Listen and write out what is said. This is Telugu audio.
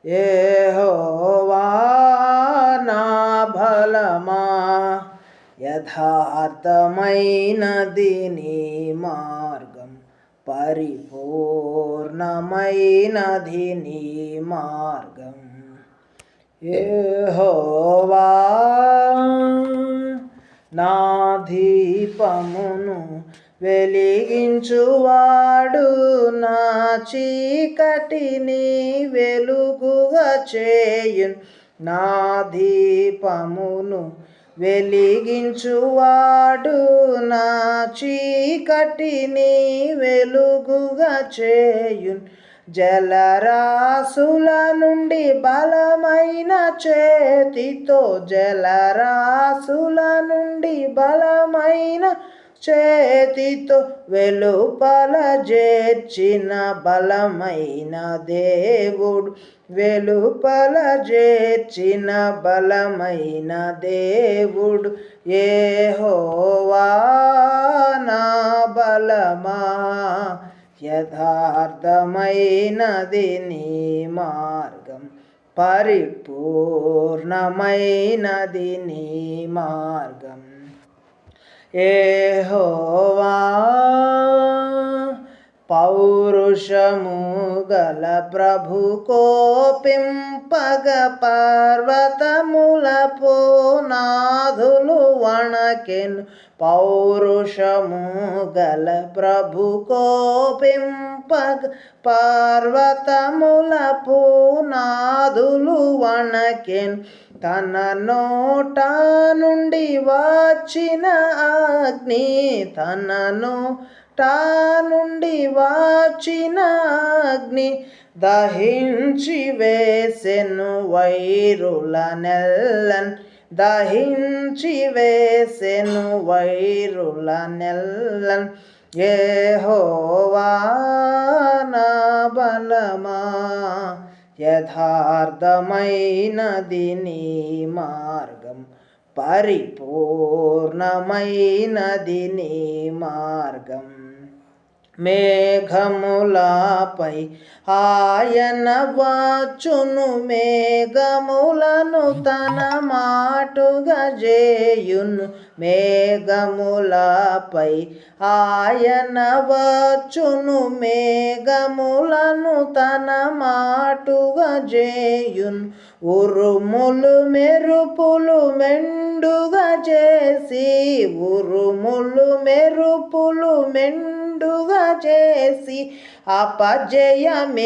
యెహోవా నా బలమా, యథార్థమైనది నీ మార్గం, పరిపూర్ణమైనది నీ మార్గం. యెహోవా నా దీపమును వెలిగించువాడు, నా చీకటిని వెలుగుగా చేయును. నా దీపమును వెలిగించువాడు, నా చీకటిని వెలుగుగా చేయును. జలరాశుల నుండి బలమైన చేతితో, జలరాశుల నుండి బలమైన చేతితో వెలుపల చేర్చిన బలమైన దేవుడు, వెలుపల చేర్చిన బలమైన దేవుడు. యెహోవా నా బలమా, యథార్థమైనది నీ మార్గం, పరిపూర్ణమైనది నీ మార్గం. యెహోవా పౌరుషము గల ప్రభు కోపింపగ, పర్వతముల పునాదులు వణకెను. పౌరుషము గల ప్రభు కోపింపగ, పర్వతముల పునాదులు వణకెను. తన నోట నుండి వచ్చిన అగ్ని, తన నోట నుండి వచ్చిన అగ్ని దహించి వేసెను వైరుల నెల్లన్, దహించి వేసెను వైరుల నెల్లన్. యెహోవా నా బలమా, యథార్థమైనది నీ మార్గం, పరిపూర్ణమైనది నీ మార్గం. మేఘములపై ఆయన వచ్చును, మేఘములను తన మాటుగా చేయును. మేఘములపై ఆయన వచ్చును, మేఘములను తన మాటుగా చేయును. ఉరుములు మెరుపులు మెండుగా చేసి, ఉరుములు మెరుపులు మెండుగా చేసి అపజయమేచును.